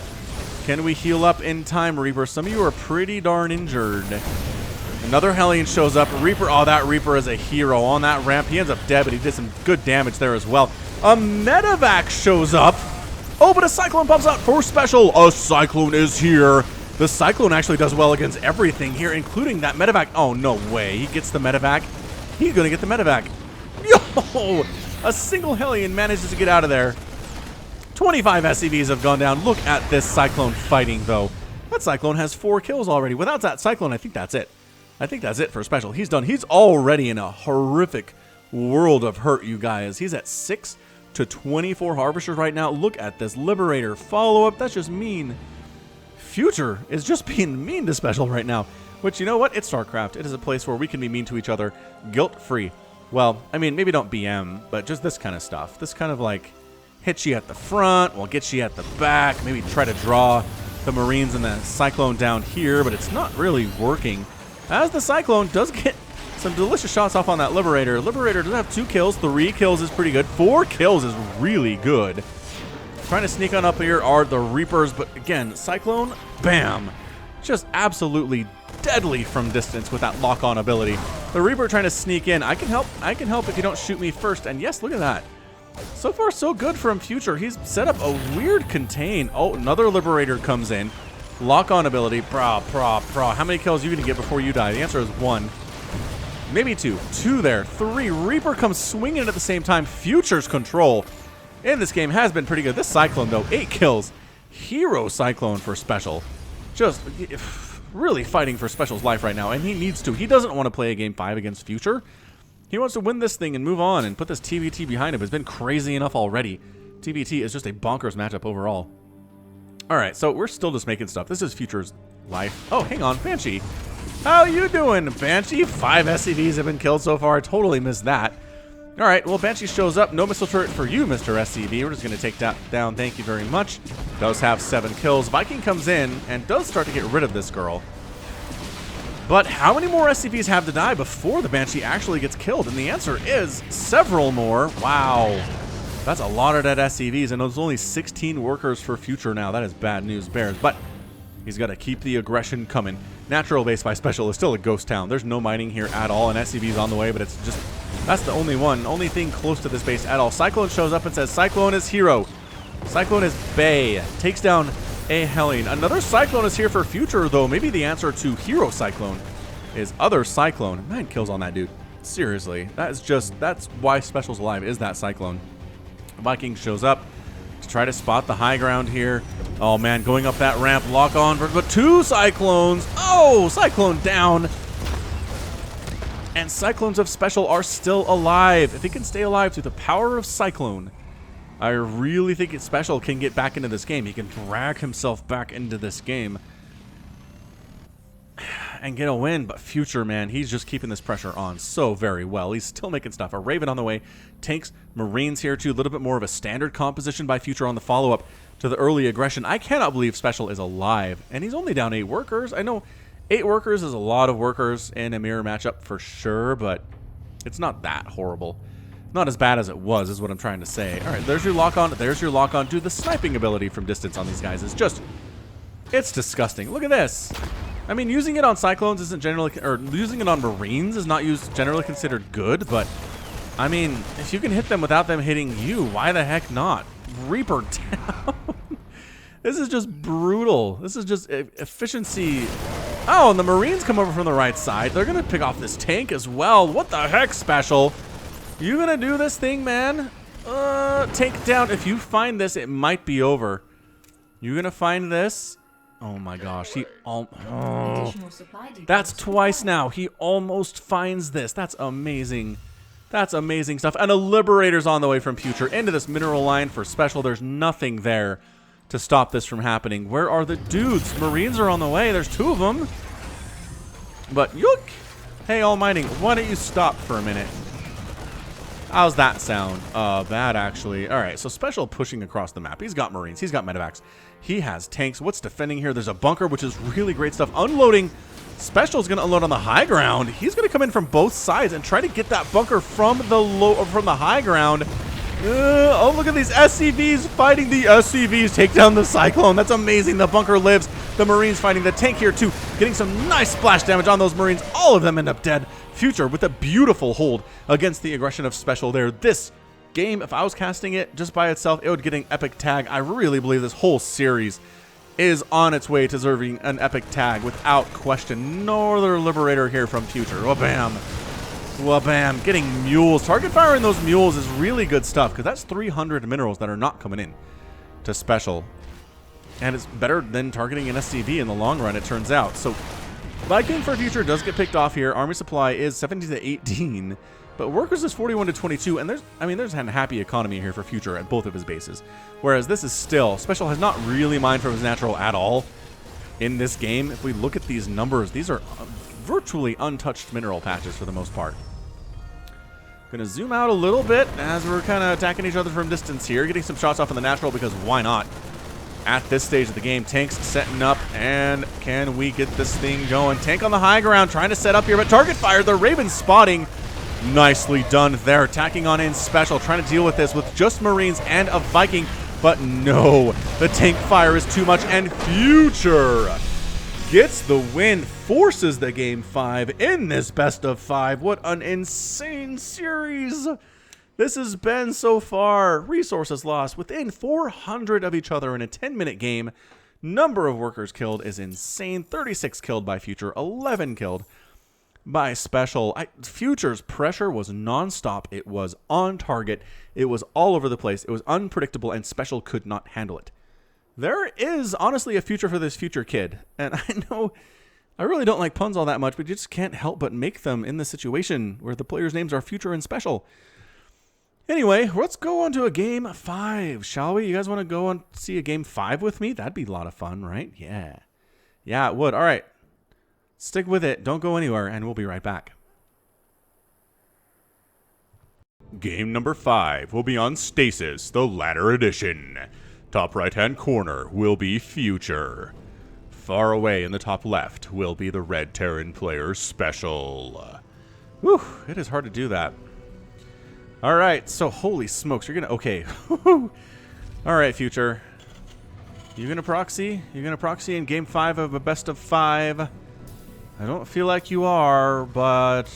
Can we heal up in time, Reaper? Some of you are pretty darn injured. Another Hellion shows up. Reaper, oh, that Reaper is a hero on that ramp. He ends up dead, but he did some good damage there as well. A Medevac shows up. Oh, but a Cyclone pops out for special. A Cyclone is here. The Cyclone actually does well against everything here, including that Medevac. Oh, no way. He gets the Medevac. He's going to get the Medevac. Yo! A single Hellion manages to get out of there. 25 SCVs have gone down. Look at this Cyclone fighting, though. That Cyclone has 4 kills already. Without that Cyclone, I think that's it. I think that's it for special. He's done. He's already in a horrific world of hurt, you guys. He's at 6 to 24 Harvesters right now. Look at this Liberator follow-up. That's just mean. Future is just being mean to special right now. Which, you know what? It's StarCraft. It is a place where we can be mean to each other guilt-free. Well, I mean, maybe don't BM, but just this kind of stuff. This kind of like hit you at the front, we'll get you at the back, maybe try to draw the Marines and the Cyclone down here, but it's not really working. As the Cyclone does get some delicious shots off on that Liberator. Liberator does have 2 kills. 3 kills is pretty good. 4 kills is really good. Trying to sneak on up here are the Reapers, but again, Cyclone, bam. Just absolutely deadly from distance with that lock-on ability. The Reaper trying to sneak in. I can help if you don't shoot me first. And yes, look at that. So far, so good from Future. He's set up a weird contain. Oh, another Liberator comes in. Lock-on ability. How many kills are you going to get before you die? The answer is 1. Maybe 2. 2 there. 3. Reaper comes swinging in at the same time. Future's control in this game has been pretty good. This Cyclone, though, 8 kills. Hero Cyclone for special. Just really fighting for special's life right now, and he needs to. He doesn't want to play a game 5 against Future. He wants to win this thing and move on and put this TVT behind him. It's been crazy enough already. TVT is just a bonkers matchup overall. All right, so we're still just making stuff. This is Future's life. Oh, hang on, Banshee. How you doing, Banshee? 5 SCVs have been killed so far. I totally missed that. All right, well, Banshee shows up. No missile turret for you, Mr. SCV. We're just going to take that down. Thank you very much. Does have 7 kills. Viking comes in and does start to get rid of this girl. But how many more SCVs have to die before the Banshee actually gets killed? And the answer is several more. Wow. That's a lot of dead SCVs, and there's only 16 workers for Future now. That is bad news, Bears. But he's got to keep the aggression coming. Natural base by special is still a ghost town. There's no mining here at all, and SCV's on the way, but it's just, that's the only thing close to this base at all. Cyclone shows up and says, Cyclone is hero. Cyclone is Bay. Takes down a Hellion. Another Cyclone is here for Future, though. Maybe the answer to Hero Cyclone is other Cyclone. 9 kills on that dude. Seriously, that's why Special's alive, is that Cyclone. Viking shows up to try to spot the high ground here. Oh man, going up that ramp, lock on, but 2 Cyclones. Oh, Cyclone down. And Cyclones of Special are still alive. If he can stay alive through the power of Cyclone, I really think Special can get back into this game. He can drag himself back into this game and get a win. But Future, man, he's just keeping this pressure on so very well. He's still making stuff. A Raven on the way. Tanks, Marines here too. A little bit more of a standard composition by Future on the follow-up to the early aggression. I cannot believe Special is alive. And he's only down 8 workers. I know 8 workers is a lot of workers in a mirror matchup for sure, but it's not that horrible. Not as bad as it was, is what I'm trying to say. All right, there's your lock-on. There's your lock-on. Dude, the sniping ability from distance on these guys is just... it's disgusting. Look at this. I mean, using it on Cyclones isn't generally... or using it on Marines is not generally considered good, but... I mean, if you can hit them without them hitting you, why the heck not? Reaper down. This is just brutal. This is just efficiency. Oh, and the Marines come over from the right side. They're going to pick off this tank as well. What the heck, Special? You gonna do this thing, man? Take down. If you find this, it might be over. You gonna find this? Oh my gosh, he that's twice now. He almost finds this. That's amazing. That's amazing stuff. And a Liberator's on the way from Future into this mineral line for Special. There's nothing there to stop this from happening. Where are the dudes? Marines are on the way. There's 2 of them. But yook. Hey, All Mighting, why don't you stop for a minute? How's that sound? Bad, actually. All right, so Special pushing across the map. He's got Marines. He's got medevacs. He has tanks. What's defending here? There's a bunker, which is really great stuff. Unloading. Special's going to unload on the high ground. He's going to come in from both sides and try to get that bunker from the high ground. Oh, look at these SCVs fighting the SCVs. Take down the Cyclone. That's amazing. The bunker lives. The Marines fighting the tank here, too. Getting some nice splash damage on those Marines. All of them end up dead. Future with a beautiful hold against the aggression of Special there. This game, if I was casting it just by itself, it would get an epic tag. I really believe this whole series is on its way to deserving an epic tag without question. Northern Liberator here from Future. Wha-bam. Wha-bam. Getting mules. Target fire in those mules is really good stuff because that's 300 minerals that are not coming in to Special. And it's better than targeting an SCV in the long run, it turns out. So Viking for Future does get picked off here. Army supply is 17 to 18, but workers is 41 to 22, and there's a happy economy here for Future at both of his bases. Whereas this is still, Special has not really mined from his natural at all in this game. If we look at these numbers, these are virtually untouched mineral patches for the most part. Gonna zoom out a little bit as we're kind of attacking each other from distance here, getting some shots off in the natural because why not? At this stage of the game, tanks setting up, and can we get this thing going? Tank on the high ground, trying to set up here, but target fire. The Raven spotting. Nicely done there. Attacking on in Special, trying to deal with this with just Marines and a Viking, but no, the tank fire is too much, and Future gets the win, forces the game 5 in this best of 5. What an insane series this has been so far. Resources lost within 400 of each other in a 10-minute game. Number of workers killed is insane. 36 killed by Future, 11 killed by Special. Future's pressure was nonstop. It was on target. It was all over the place. It was unpredictable, and Special could not handle it. There is honestly a future for this Future kid. And I know I really don't like puns all that much, but you just can't help but make them in this situation where the players' names are Future and Special. Anyway, let's go on to a game 5, shall we? You guys want to go and see a game 5 with me? That'd be a lot of fun, right? Yeah. Yeah, it would. All right. Stick with it. Don't go anywhere, and we'll be right back. Game number 5 will be on Stasis, the Ladder Edition. Top right-hand corner will be Future. Far away in the top left will be the Red Terran player Special. Whew, it is hard to do that. All right, so holy smokes, you're gonna, okay. All right, Future. You gonna proxy? You gonna proxy in game 5 of a best of 5? I don't feel like you are, but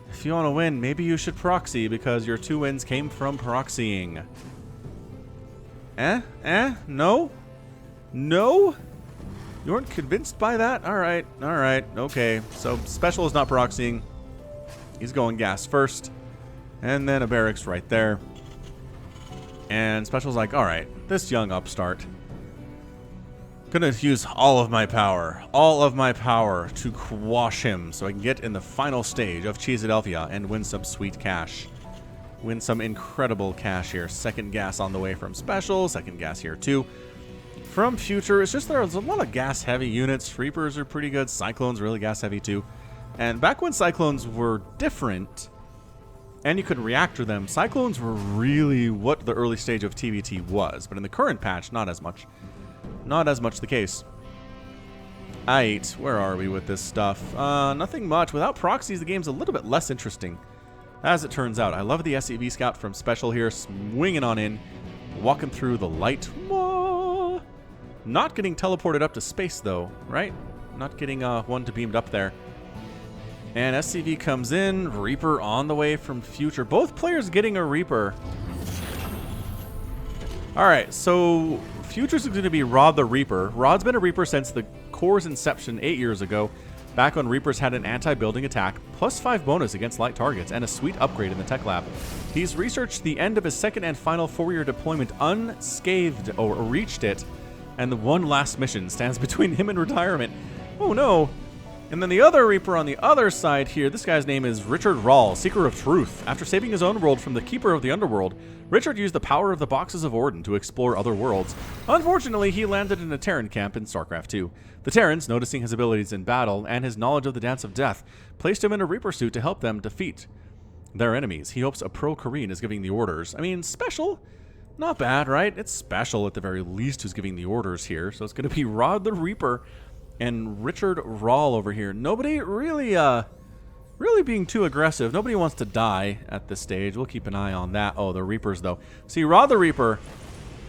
if you want to win, maybe you should proxy because your 2 wins came from proxying. No? No? You weren't convinced by that? Alright, okay. So Special is not proxying. He's going gas first. And then a barracks right there. And Special's like, alright, this young upstart. Gonna use all of my power to quash him so I can get in the final stage of Cheeseadelphia and win some sweet cash. Win some incredible cash here. Second gas on the way from Special, second gas here too. From Future, it's just there's a lot of gas heavy units. Reapers are pretty good, Cyclones really gas heavy too. And back when Cyclones were different, and you could reactor them, Cyclones were really what the early stage of TVT was. But in the current patch, not as much. Not as much the case. Aight, where are we with this stuff? Nothing much. Without proxies, the game's a little bit less interesting. As it turns out, I love the SCV Scout from Special here, swinging on in, walking through the light. Whoa. Not getting teleported up to space, though, right? Not getting one to beamed up there. And SCV comes in, Reaper on the way from Future. Both players getting a Reaper. Alright, so Future's going to be Rod the Reaper. Rod's been a Reaper since the core's inception 8 years ago, back when Reapers had an anti-building attack, +5 bonus against light targets, and a sweet upgrade in the tech lab. He's researched the end of his second and final 4-year deployment unscathed, or reached it, and the one last mission stands between him and retirement. Oh no! And then the other Reaper on the other side here, this guy's name is Richard Rahl, Seeker of Truth. After saving his own world from the Keeper of the Underworld, Richard used the power of the Boxes of Orden to explore other worlds. Unfortunately, he landed in a Terran camp in StarCraft2. The Terrans, noticing his abilities in battle and his knowledge of the Dance of Death, placed him in a Reaper suit to help them defeat their enemies. He hopes a pro-Korean is giving the orders. I mean, Special? Not bad, right? It's Special at the very least who's giving the orders here, so it's going to be Rod the Reaper and Richard Rahl over here. Nobody really being too aggressive. Nobody wants to die at this stage. We'll keep an eye on that. Oh, the Reapers, though. See, Rod the Reaper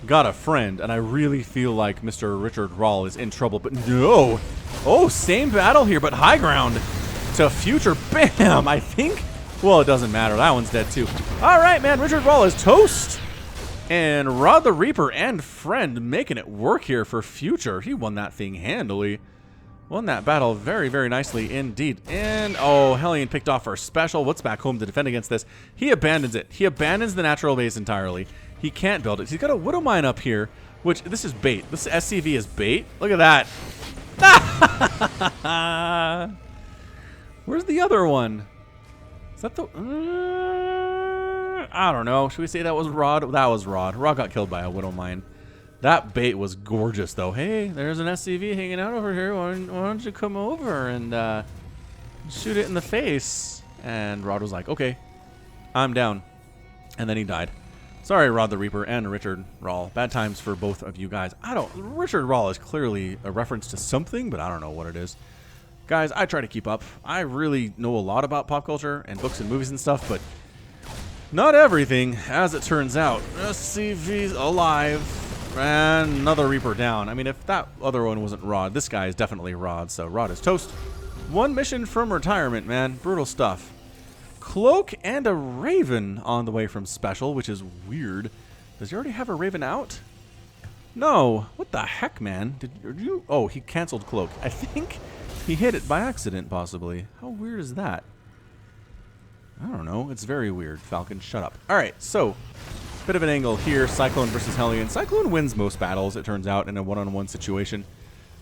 got a friend, and I really feel like Mr. Richard Rahl is in trouble, but no. Oh, same battle here, but high ground to Future. Bam! I think, well, it doesn't matter. That one's dead, too. All right, man. Richard Rahl is toast. And Rod the Reaper and friend making it work here for Future. He won that thing handily. Won that battle very, very nicely indeed. And, oh, Hellion picked off our Special. What's back home to defend against this? He abandons it. He abandons the natural base entirely. He can't build it. He's got a Widow Mine up here, which, this is bait. This SCV is bait. Look at that. Where's the other one? Is that the... I don't know. Should we say that was Rod? That was Rod. Rod got killed by a Widow Mine. That bait was gorgeous, though. Hey, there's an SCV hanging out over here. Why don't you come over and shoot it in the face? And Rod was like, okay, I'm down. And then he died. Sorry, Rod the Reaper and Richard Rahl. Bad times for both of you guys. Richard Rahl is clearly a reference to something, but I don't know what it is. Guys, I try to keep up. I really know a lot about pop culture and books and movies and stuff, but not everything, as it turns out. SCV's alive. And another Reaper down. I mean, if that other one wasn't Rod, this guy is definitely Rod, so Rod is toast. One mission from retirement, man. Brutal stuff. Cloak and a Raven on the way from Special, which is weird. Does he already have a Raven out? No. What the heck, man? Did you... Oh, he canceled Cloak. I think he hit it by accident, possibly. How weird is that? I don't know. It's very weird. Falcon, shut up. All right, so... Bit of an angle here, Cyclone versus Hellion. Cyclone wins most battles, it turns out, in a one-on-one situation.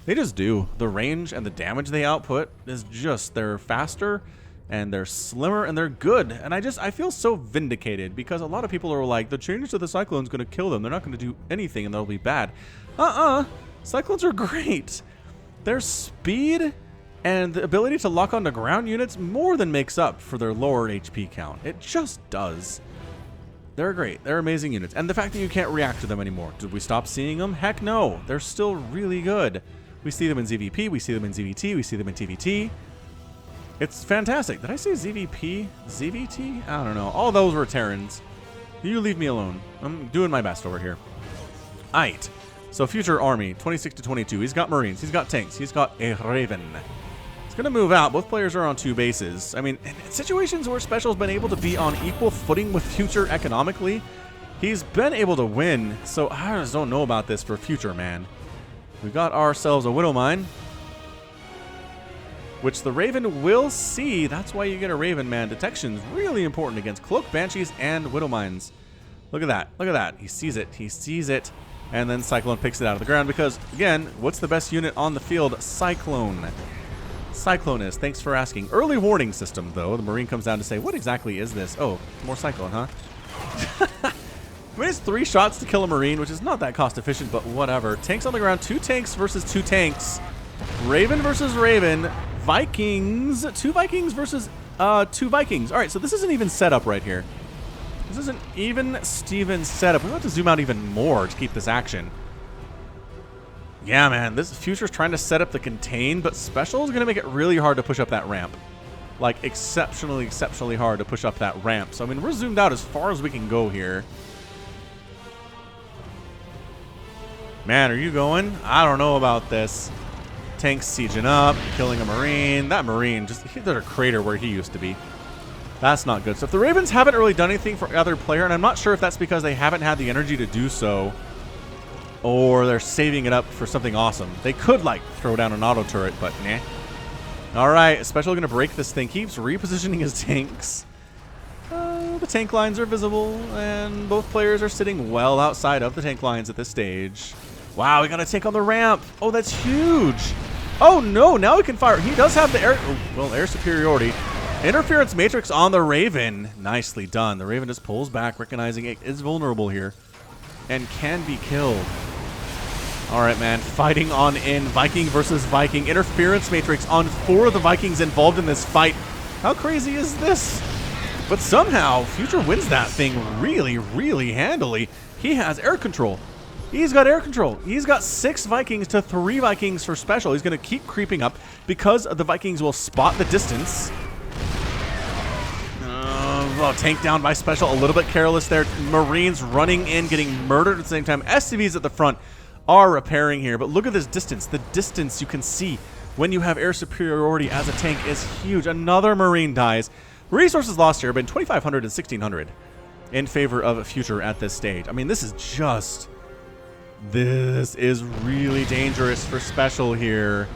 They just do. The range and the damage they output is just, they're faster, and they're slimmer, and they're good. And I feel so vindicated, because a lot of people are like, the change to the Cyclone's going to kill them. They're not going to do anything, and they'll be bad. Cyclones are great. Their speed and the ability to lock onto ground units more than makes up for their lower HP count. It just does. They're great. They're amazing units. And the fact that you can't react to them anymore. Did we stop seeing them? Heck no. They're still really good. We see them in ZVP. We see them in ZVT. We see them in TVT. It's fantastic. Did I say ZVP? ZVT? I don't know. All those were Terrans. You leave me alone. I'm doing my best over here. Aight. So Future Army, 26 to 22. He's got Marines. He's got tanks. He's got a Raven. He's going to move out. Both players are on 2 bases. I mean, in situations where Special's been able to be on equal footing with Future economically, he's been able to win. So I just don't know about this for Future, man. We got ourselves a Widow Mine, which the Raven will see. That's why you get a Raven, man. Detection's really important against Cloak, Banshees, and Widow Mines. Look at that. Look at that. He sees it. He sees it. And then Cyclone picks it out of the ground because, again, what's the best unit on the field? Cyclone. Cyclone is. Thanks for asking. Early warning system, though. The Marine comes down to say, what exactly is this? Oh, more Cyclone, huh? I mean, it's 3 shots to kill a Marine, which is not that cost efficient, but whatever. Tanks on the ground. 2 tanks versus 2 tanks. Raven versus Raven. Vikings. 2 Vikings versus 2 Vikings. All right, so this isn't even set up right here. This isn't even Steven's setup. We have to zoom out even more to keep this action. Yeah, man, this Future's trying to set up the contain, but Special is going to make it really hard to push up that ramp. Like, exceptionally hard to push up that ramp. So, I mean, we're zoomed out as far as we can go here. Man, are you going? I don't know about this. Tanks sieging up, killing a Marine. That Marine, just hit a crater where he used to be. That's not good. So if the Ravens haven't really done anything for other player, and I'm not sure if that's because they haven't had the energy to do so, or they're saving it up for something awesome. They could, like, throw down an auto turret, but nah. All right, Special going to break this thing. Keeps repositioning his tanks. The tank lines are visible, and both players are sitting well outside of the tank lines at this stage. Wow, we got to take on the ramp. Oh, that's huge. Oh, no, now we can fire. He does have the air superiority. Interference Matrix on the Raven. Nicely done. The Raven just pulls back, recognizing it is vulnerable here and can be killed. All right, man. Fighting on in. Viking versus Viking. Interference Matrix on 4 of the Vikings involved in this fight. How crazy is this? But somehow, Future wins that thing really handily. He has air control. He's got air control. He's got 6 Vikings to 3 Vikings for Special. He's going to keep creeping up because the Vikings will spot the distance. Oh, tank down by Special. A little bit careless there. Marines running in, getting murdered at the same time. SCVs at the front are repairing here. But look at this distance. The distance you can see when you have air superiority as a tank is huge. Another Marine dies. Resources lost here have been 2,500 and 1,600 in favor of Future at this stage. I mean, this is really dangerous for Special here.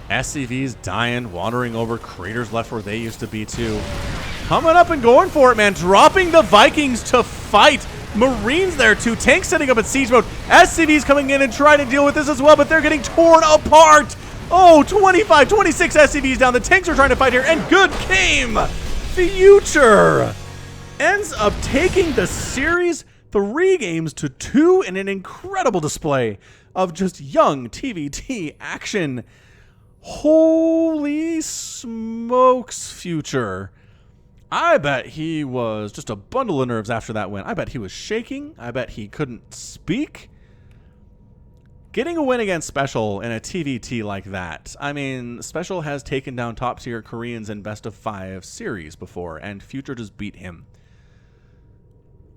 SCVs dying, wandering over, craters left where they used to be too. Coming up and going for it, man. Dropping the Vikings to fight. Marines there too. Tanks setting up in siege mode. SCVs coming in and trying to deal with this as well, but they're getting torn apart. Oh, 25, 26 SCVs down. The tanks are trying to fight here, and good game. Future ends up taking the series 3 games to 2 in an incredible display of just young TVT action. Holy smokes, Future. I bet he was just a bundle of nerves after that win. I bet he was shaking. I bet he couldn't speak. Getting a win against Special in a TVT like that. I mean, Special has taken down top-tier Koreans in best-of-5 series before, and Future just beat him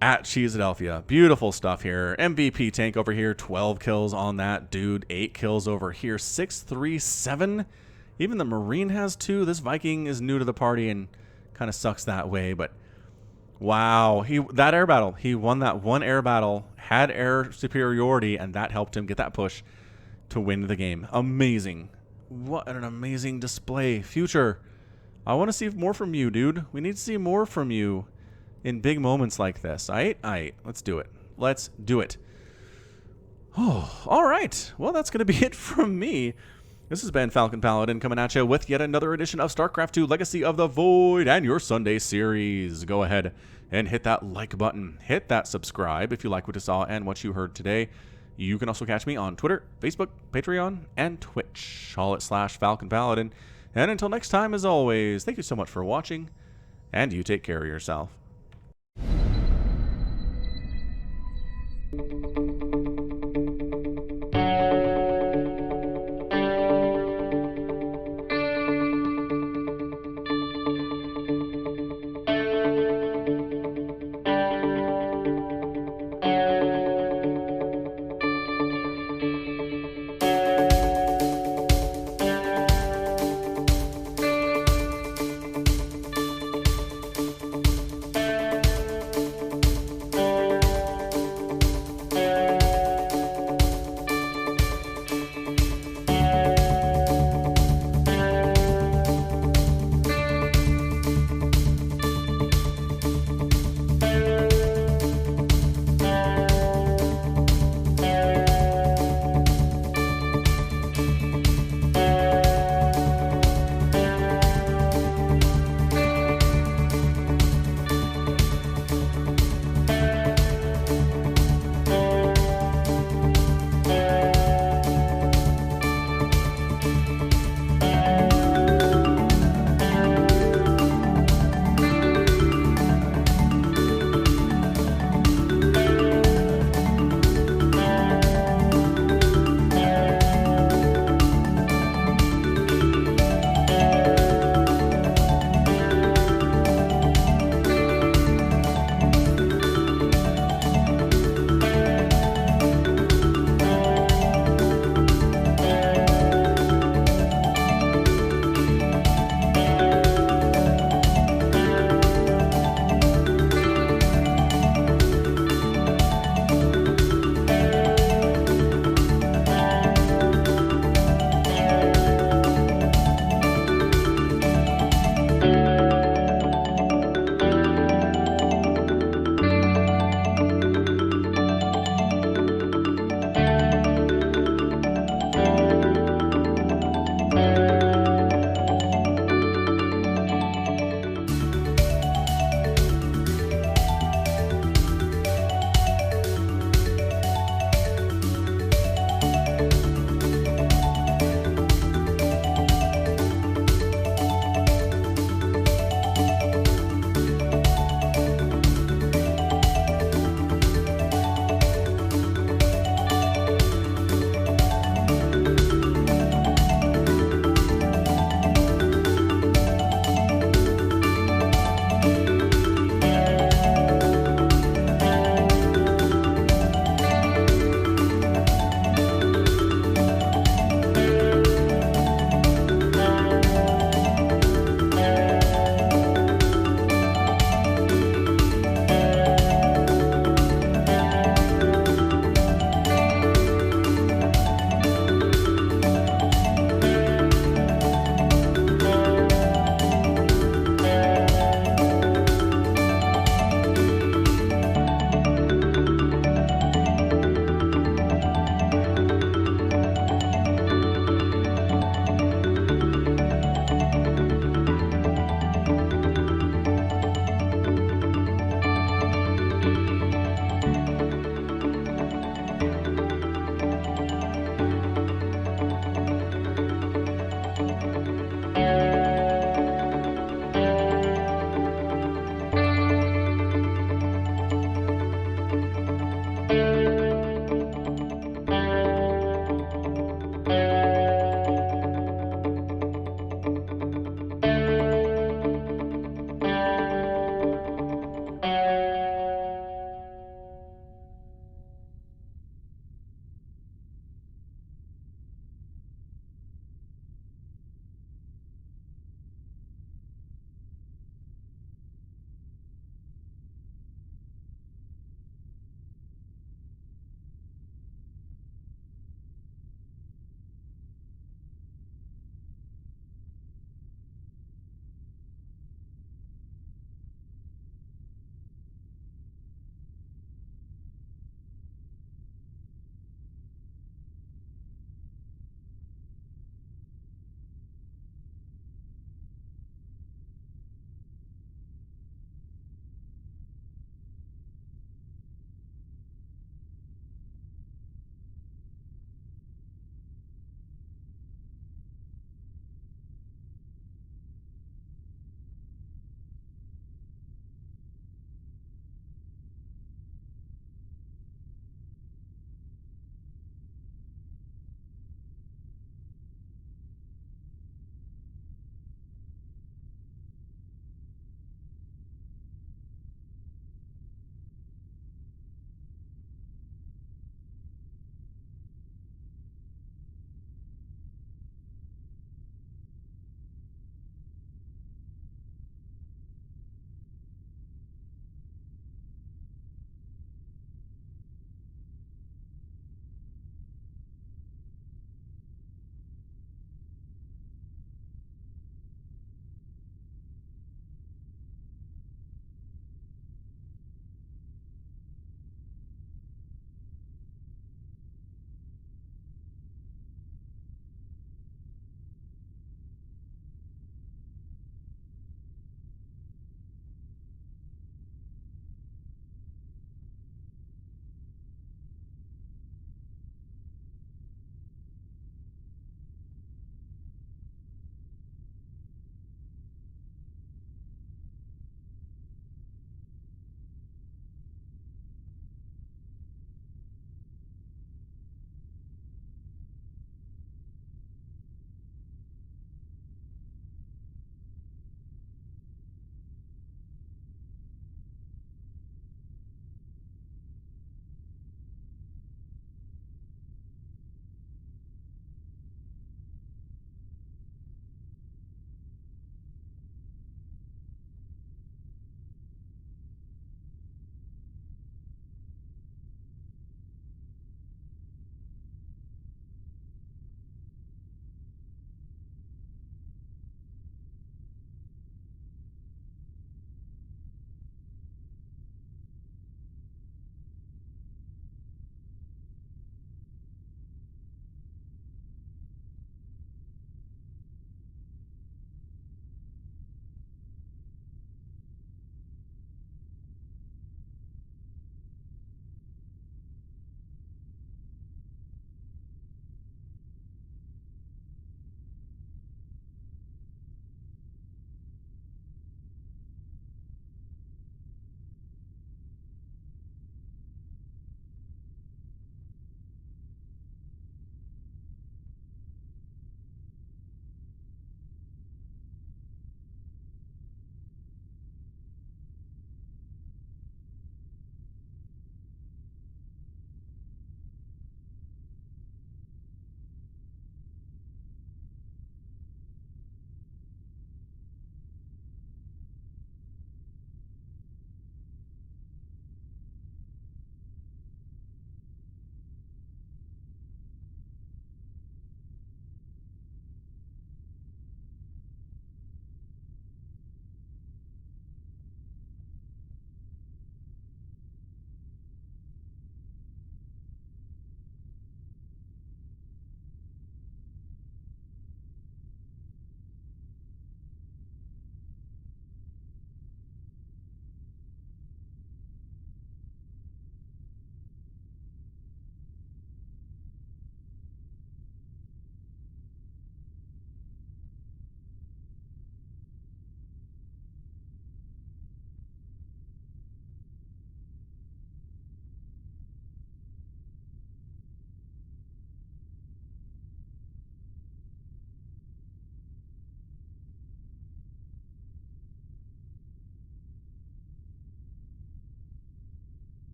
at Cheeseadelphia. Beautiful stuff here. MVP tank over here, 12 kills on that dude, 8 kills over here, 6, 3, 7. Even the Marine has 2. This Viking is new to the party and kind of sucks that way, but wow, that air battle, he won that one air battle, had air superiority, and that helped him get that push to win the game. Amazing. What an amazing display. Future, I want to see more from you, dude. We need to see more from you in big moments like this. Aight, let's do it. Let's do it. Oh, all right. Well, that's going to be it from me. This has been Falcon Paladin coming at you with yet another edition of StarCraft 2 Legacy of the Void and your Sunday series. Go ahead and hit that like button. Hit that subscribe if you like what you saw and what you heard today. You can also catch me on Twitter, Facebook, Patreon, and Twitch, all at /Falcon Paladin. And until next time, as always, thank you so much for watching, and you take care of yourself.